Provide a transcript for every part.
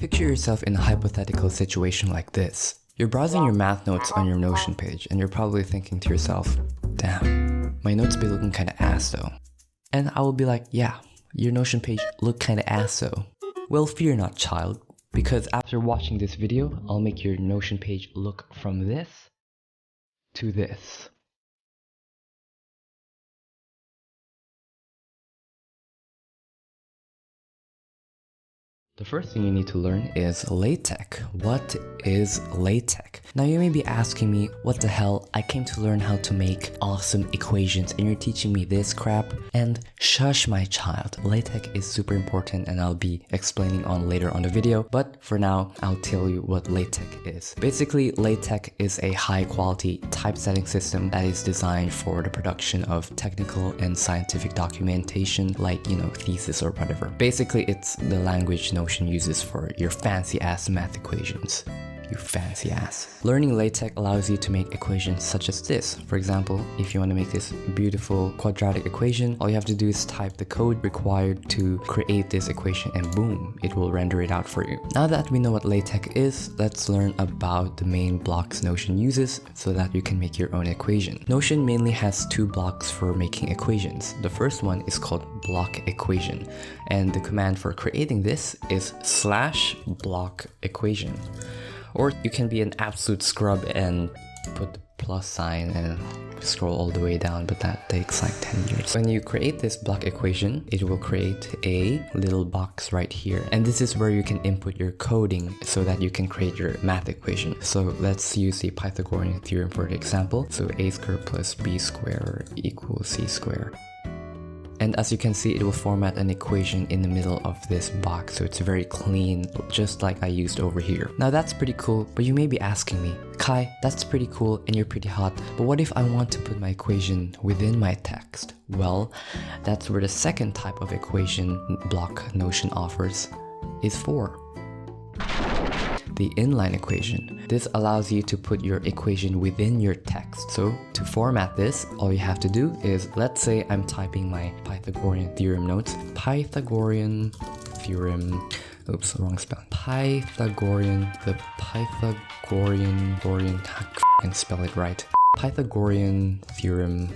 Picture yourself in a hypothetical situation like this. You're browsing your math notes on your Notion page and you're probably thinking to yourself, damn, my notes be looking kinda ass though. And I will be like, yeah, your Notion page look kinda ass though. Well, fear not, child, because after watching this video, I'll make your Notion page look from this to this. The first thing you need to learn is LaTeX. What is LaTeX? Now you may be asking me, what the hell, I came to learn how to make awesome equations and you're teaching me this crap? And shush my child, LaTeX is super important and I'll be explaining on later on the video, but for now, I'll tell you what LaTeX is. Basically, LaTeX is a high quality typesetting system that is designed for the production of technical and scientific documentation like, thesis or whatever. Basically, it's the language Notion uses for your fancy ass math equations. You fancy ass. Learning LaTeX allows you to make equations such as this. For example, if you want to make this beautiful quadratic equation, all you have to do is type the code required to create this equation and boom, it will render it out for you. Now that we know what LaTeX is, let's learn about the main blocks Notion uses so that you can make your own equation. Notion mainly has two blocks for making equations. The first one is called block equation, and the command for creating this is /block equation. Or you can be an absolute scrub and put the plus sign and scroll all the way down, but that takes like 10 years. When you create this block equation, it will create a little box right here. And this is where you can input your coding so that you can create your math equation. So let's use the Pythagorean theorem for the example. So a squared plus b squared equals c squared. And as you can see, it will format an equation in the middle of this box, so it's very clean, just like I used over here. Now that's pretty cool, but you may be asking me, Kai, that's pretty cool and you're pretty hot, but what if I want to put my equation within my text? Well, that's where the second type of equation block Notion offers is for. The inline equation. This allows you to put your equation within your text. So to format this, all you have to do is, let's say I'm typing my Pythagorean theorem notes. Pythagorean theorem, oops, wrong spelling. I can spell it right. Pythagorean theorem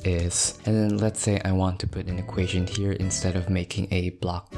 is, and then let's say I want to put an equation here instead of making a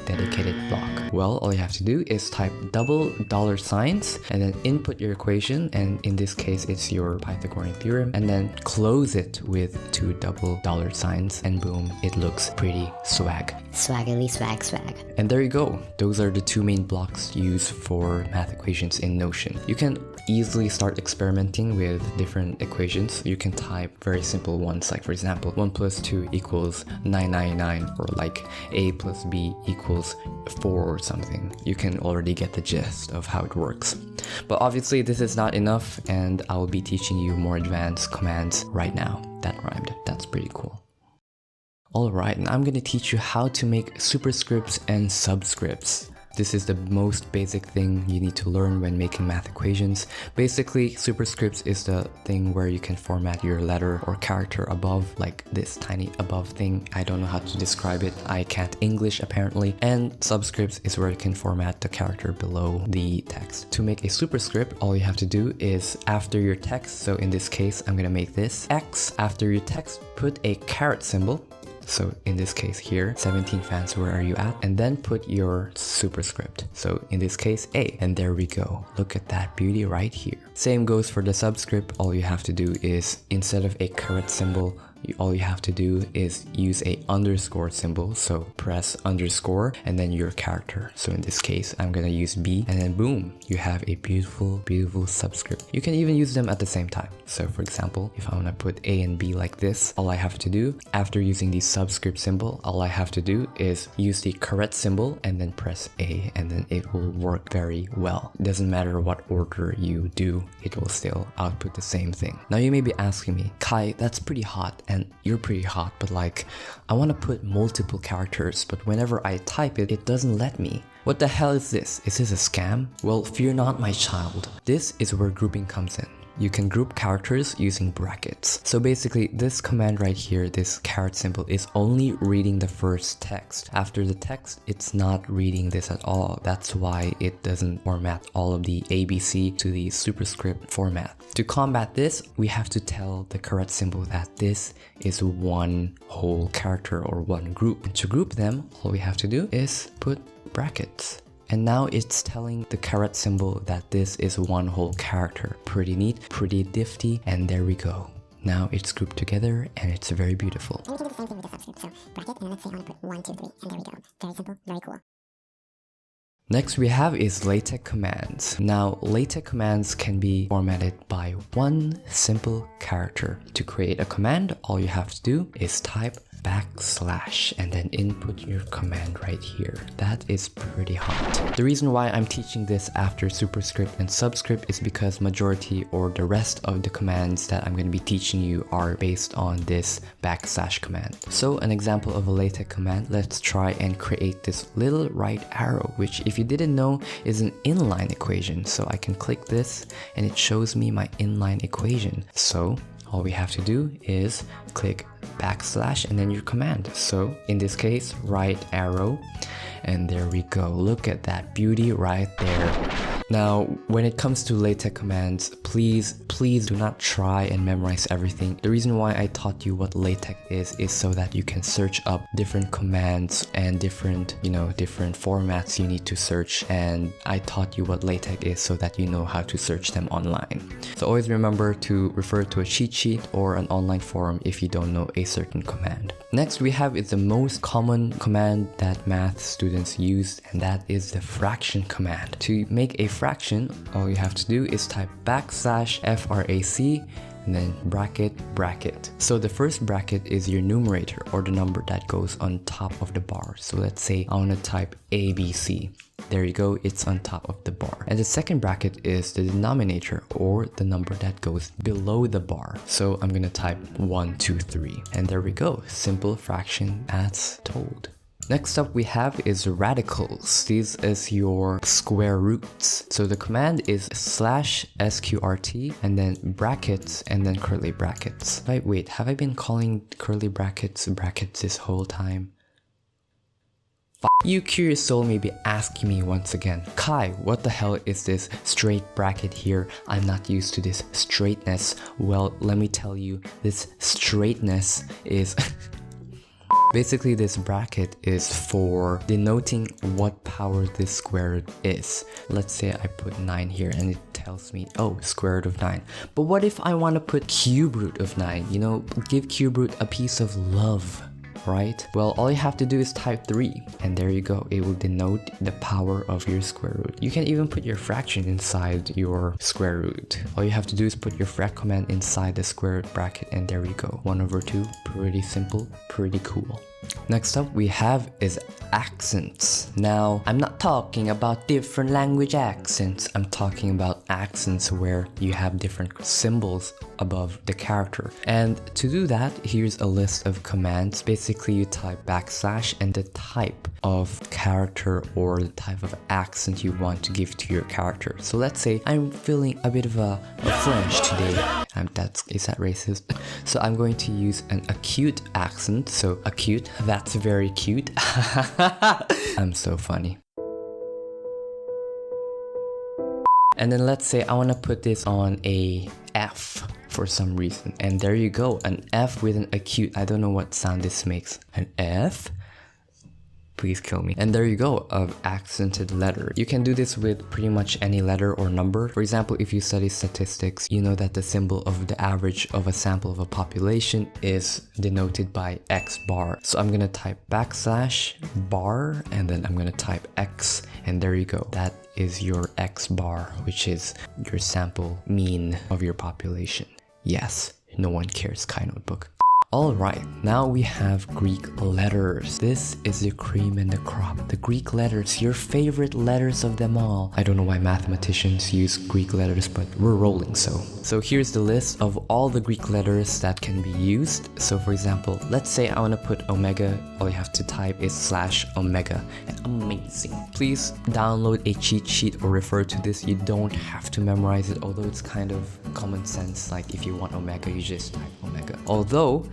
dedicated block. Well, all you have to do is type double dollar signs and then input your equation, and in this case it's your Pythagorean theorem, and then close it with two double dollar signs and boom, it looks pretty swag. Swaggily swag. And there you go. Those are the two main blocks used for math equations in Notion. You can easily start experimenting with different equations. You can type very simple ones, like for example 1 plus 2 equals 999, or like a plus b equals 4 or something. You can already get the gist of how it works. But obviously this is not enough, and I will be teaching you more advanced commands right now. That rhymed. That's pretty cool. Alright, and I'm going to teach you how to make superscripts and subscripts. This is the most basic thing you need to learn when making math equations. Basically, superscripts is the thing where you can format your letter or character above, like this tiny above thing. I don't know how to describe it. I can't English apparently. And subscripts is where you can format the character below the text. To make a superscript, all you have to do is after your text, so in this case, I'm gonna make this X. After your text, put a caret symbol. So in this case here, 17 fans, where are you at? And then put your superscript. So in this case, A. And there we go. Look at that beauty right here. Same goes for the subscript. All you have to do is, instead of a caret symbol, all you have to do is use a underscore symbol. So press underscore and then your character. So in this case, I'm gonna use B, and then boom, you have a beautiful, beautiful subscript. You can even use them at the same time. So for example, if I wanna put A and B like this, all I have to do, after using the subscript symbol, all I have to do is use the caret symbol and then press A, and then it will work very well. It doesn't matter what order you do, it will still output the same thing. Now you may be asking me, Kai, that's pretty hot, and you're pretty hot, but like, I want to put multiple characters, but whenever I type it, it doesn't let me. What the hell is this? Is this a scam? Well, fear not, my child. This is where grouping comes in. You can group characters using brackets. So basically this command right here, this caret symbol, is only reading the first text. After the text, it's not reading this at all. That's why it doesn't format all of the ABC to the superscript format. To combat this, we have to tell the caret symbol that this is one whole character or one group. And to group them, all we have to do is put brackets. And now it's telling the caret symbol that this is one whole character. Pretty neat, pretty nifty, and there we go. Now it's grouped together and it's very beautiful. And we can do the same thing with the subscript. So bracket, and let's say I want to put 1, 2, 3, and there we go. Very simple, very cool. Next we have is LaTeX commands. Now LaTeX commands can be formatted by one simple character. To create a command, all you have to do is type / and then input your command right here. That is pretty hot. The reason why I'm teaching this after superscript and subscript is because majority or the rest of the commands that I'm going to be teaching you are based on this / command. So an example of a LaTeX command, let's try and create this little right arrow, which if you didn't know is an inline equation. So I can click this and it shows me my inline equation. So all we have to do is click / and then your command. So in this case, right arrow, and there we go. Look at that beauty right there. Now, when it comes to LaTeX commands, please do not try and memorize everything. The reason why I taught you what LaTeX is so that you can search up different commands and different formats you need to search. And I taught you what LaTeX is so that you know how to search them online. So always remember to refer to a cheat sheet or an online forum if you don't know a certain command. Next we have is the most common command that math students use, and that is the fraction command. To make a fraction, all you have to do is type \frac and then bracket. So the first bracket is your numerator or the number that goes on top of the bar. So let's say I want to type ABC. There you go, it's on top of the bar. And the second bracket is the denominator or the number that goes below the bar. So I'm gonna type 1, 2, 3. And there we go, simple fraction as told. Next up we have is radicals. These is your square roots. So the command is /sqrt and then brackets and then curly brackets. Wait, have I been calling curly brackets this whole time? You curious soul may be asking me once again, Kai, what the hell is this straight bracket here? I'm not used to this straightness. Well, let me tell you, this straightness is... Basically, this bracket is for denoting what power this square root is. Let's say I put 9 here and it tells me, oh, square root of 9. But what if I want to put cube root of 9? You know, give cube root a piece of love, right? Well, all you have to do is type 3 and there you go. It will denote the power of your square root. You can even put your fraction inside your square root. All you have to do is put your frac command inside the square root bracket and there we go. 1/2, pretty simple, pretty cool. Next up we have is accents. Now, I'm not talking about different language accents. I'm talking about accents where you have different symbols above the character. And to do that, here's a list of commands. Basically, you type / and the type of character or the type of accent you want to give to your character. So let's say I'm feeling a bit of a French today. Is that racist? So I'm going to use an acute accent. So acute, that's very cute. I'm so funny. And then let's say I want to put this on a F for some reason. And there you go, an F with an acute. I don't know what sound this makes. An F? Please kill me. And there you go, of accented letter. You can do this with pretty much any letter or number. For example, if you study statistics, you know that the symbol of the average of a sample of a population is denoted by X bar. So I'm gonna type \bar and then I'm gonna type X and there you go. That is your X bar, which is your sample mean of your population. Yes, no one cares, Kai Notebook. Alright, now we have Greek letters. This is the cream and the crop. The Greek letters, your favorite letters of them all. I don't know why mathematicians use Greek letters, but we're rolling so. So here's the list of all the Greek letters that can be used. So for example, let's say I want to put omega. All you have to type is /omega. Amazing. Please download a cheat sheet or refer to this. You don't have to memorize it, although it's kind of common sense. Like if you want omega, you just type omega. Although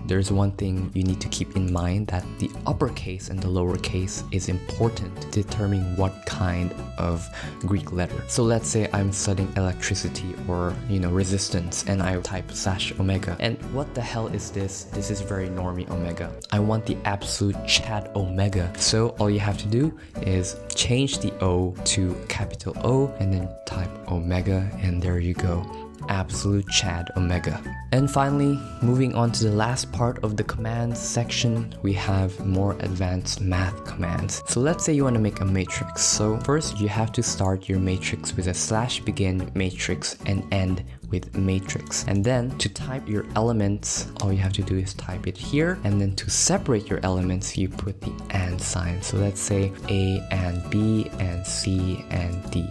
there's one thing you need to keep in mind, that the uppercase and the lowercase is important to determine what kind of Greek letter. So let's say I'm studying electricity or resistance, and I type /omega. And what the hell is this? This is very normie omega. I want the absolute Chad omega. So all you have to do is change the O to capital O and then type omega, and there you go. Absolute Chad omega. And finally, moving on to the last part of the commands section, we have more advanced math commands. So let's say you want to make a matrix. So first you have to start your matrix with a /begin matrix and end with matrix. And then to type your elements, all you have to do is type it here. And then to separate your elements, you put the and sign. So let's say A and B and C and D.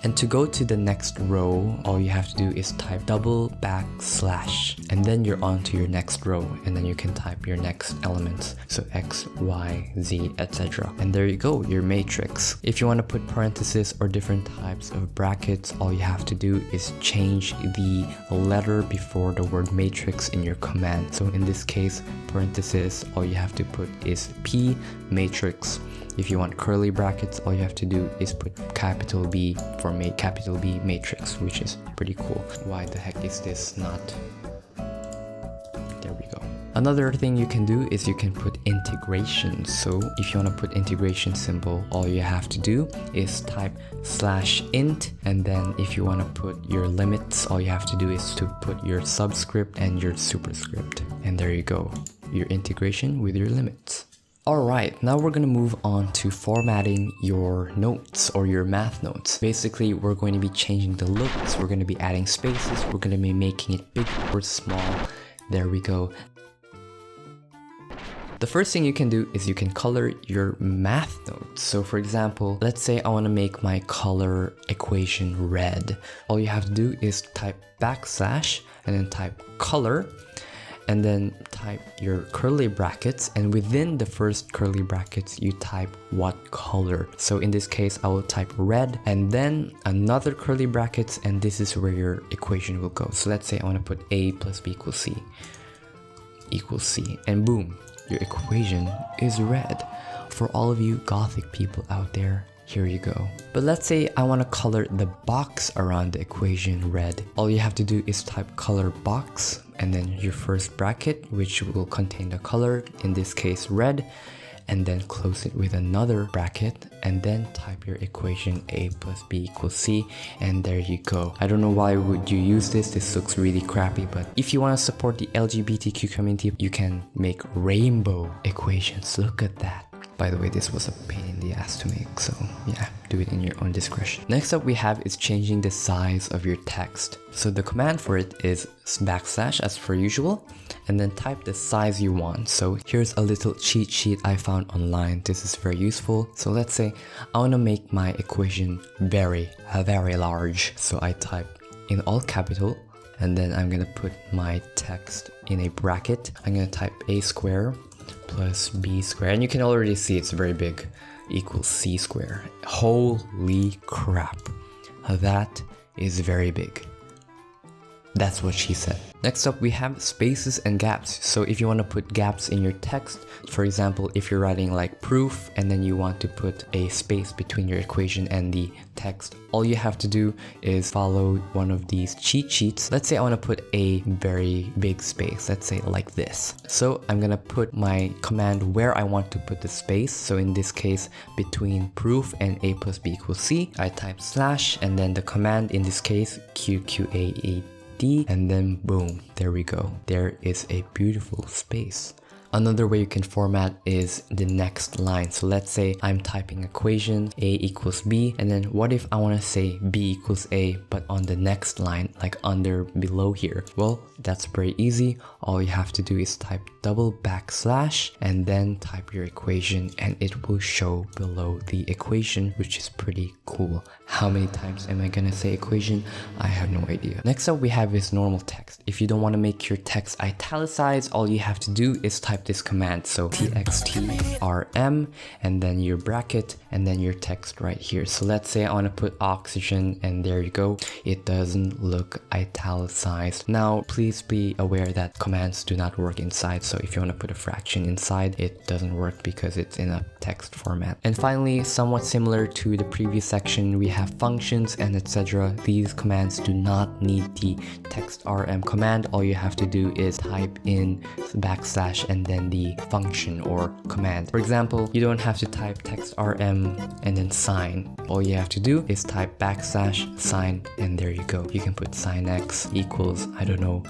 And to go to the next row, all you have to do is type /, and then you're on to your next row, and then you can type your next elements. So X, Y, Z, etc. And there you go, your matrix. If you want to put parentheses or different types of brackets, all you have to do is change the letter before the word matrix in your command. So in this case, parentheses, all you have to put is P matrix. If you want curly brackets, all you have to do is put capital B for capital B matrix, which is pretty cool. Why the heck is this not? There we go. Another thing you can do is you can put integration. So if you want to put integration symbol, all you have to do is type /int, and then if you want to put your limits, all you have to do is to put your subscript and your superscript. And there you go, your integration with your limits. Alright, now we're going to move on to formatting your notes or your math notes. Basically, we're going to be changing the looks, we're going to be adding spaces, we're going to be making it big or small. There we go. The first thing you can do is you can color your math notes. So for example, let's say I want to make my color equation red. All you have to do is type / and then type color, and then type your curly brackets, and within the first curly brackets you type what color. So in this case I will type red, and then another curly brackets, and this is where your equation will go. So let's say I want to put A + B = C, and boom, your equation is red. For all of you gothic people out there, here you go. But let's say I want to color the box around the equation red. All you have to do is type color box, and then your first bracket, which will contain the color, in this case red, and then close it with another bracket, and then type your equation A + B = C, and there you go. I don't know why would you use this. This looks really crappy, but if you want to support the LGBTQ community, you can make rainbow equations. Look at that. By the way, this was a pain in the ass to make, so yeah, do it in your own discretion. Next up we have is changing the size of your text. So the command for it is / as per usual, and then type the size you want. So here's a little cheat sheet I found online. This is very useful. So let's say I want to make my equation very large. So I type in all capital, and then I'm gonna put my text in a bracket. I'm gonna type A² + B², and you can already see it's very big, = C². Holy crap, that is very big. That's what she said. Next up we have spaces and gaps. So if you want to put gaps in your text, for example, if you're writing like proof and then you want to put a space between your equation and the text, all you have to do is follow one of these cheat sheets. Let's say I want to put a very big space, let's say like this. So I'm gonna put my command where I want to put the space. So in this case, between proof and A + B = C, I type / and then the command in this case QQAED, and then boom, there we go. There is a beautiful space. Another way you can format is the next line. So let's say I'm typing equation A equals B, and then what if I want to say B equals A, but on the next line, like under below here? Well, that's very easy. All you have to do is type double backslash and then type your equation, and it will show below the equation, which is pretty cool. How many times am I gonna say equation? I have no idea. Next up we have is normal text. If you don't want to make your text italicized, all you have to do is type this command. So txtrm and then your bracket and then your text right here. So let's say I want to put oxygen, and there you go. It doesn't look italicized. Now please be aware that commands do not work inside. So if you want to put a fraction inside, it doesn't work because it's in a text format. And finally, somewhat similar to the previous section, we have functions and etc. These commands do not need the textrm command. All you have to do is type in backslash and then the function or command. For example, you don't have to type textrm and then sign. All you have to do is type backslash sign, and there you go. You can put sin x equals, I don't know,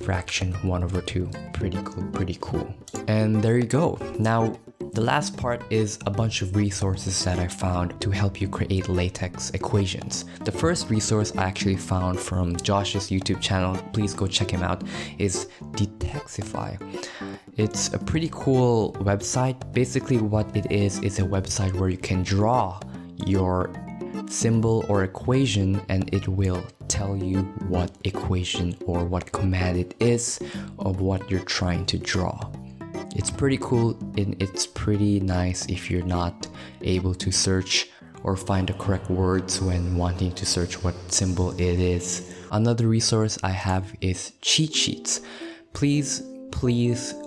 fraction 1/2. Pretty cool. And there you go. Now the last part is a bunch of resources that I found to help you create LaTeX equations. The first resource I actually found from Josh's YouTube channel, please go check him out, is DeTeXify. It's a pretty cool website. Basically what it is a website where you can draw your symbol or equation, and it will tell you what equation or what command it is of what you're trying to draw. It's pretty cool, and it's pretty nice if you're not able to search or find the correct words when wanting to search what symbol it is. Another resource I have is cheat sheets. Please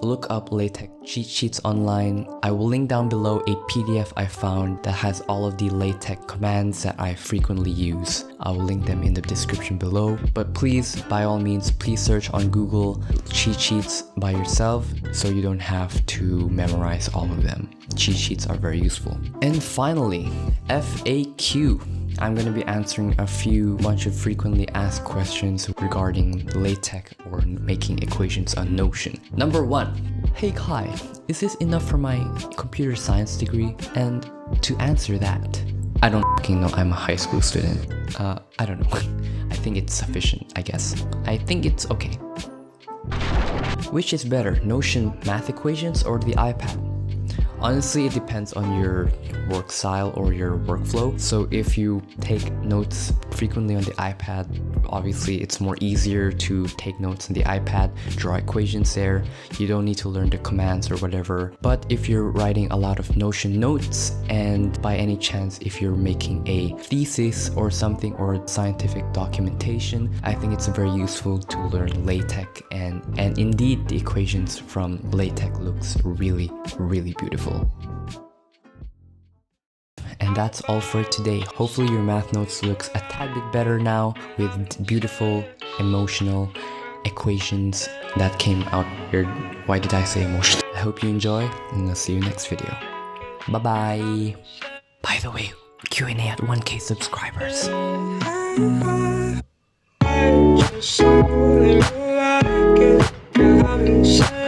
look up LaTeX cheat sheets online. I will link down below a PDF I found that has all of the LaTeX commands that I frequently use. I will link them in the description below. But please, by all means, please search on Google cheat sheets by yourself so you don't have to memorize all of them. Cheat sheets are very useful. And finally, FAQ. I'm going to be answering a bunch of frequently asked questions regarding LaTeX or making equations on Notion. Number 1, hey Kai, is this enough for my computer science degree? And to answer that, I don't fucking know, I'm a high school student. I don't know. I think it's sufficient, I guess. I think it's okay. Which is better, Notion math equations or the iPad? Honestly, it depends on your work style or your workflow. So if you take notes frequently on the iPad, obviously it's more easier to take notes on the iPad, draw equations there. You don't need to learn the commands or whatever. But if you're writing a lot of Notion notes, and by any chance if you're making a thesis or something or scientific documentation, I think it's very useful to learn LaTeX, and indeed the equations from LaTeX looks really beautiful. And that's all for today. Hopefully your math notes looks a tad bit better now with beautiful, emotional equations that came out weird. Why did I say emotional? I hope you enjoy, and I'll see you next video. Bye bye. By the way, Q&A at 1K subscribers. Just so like it,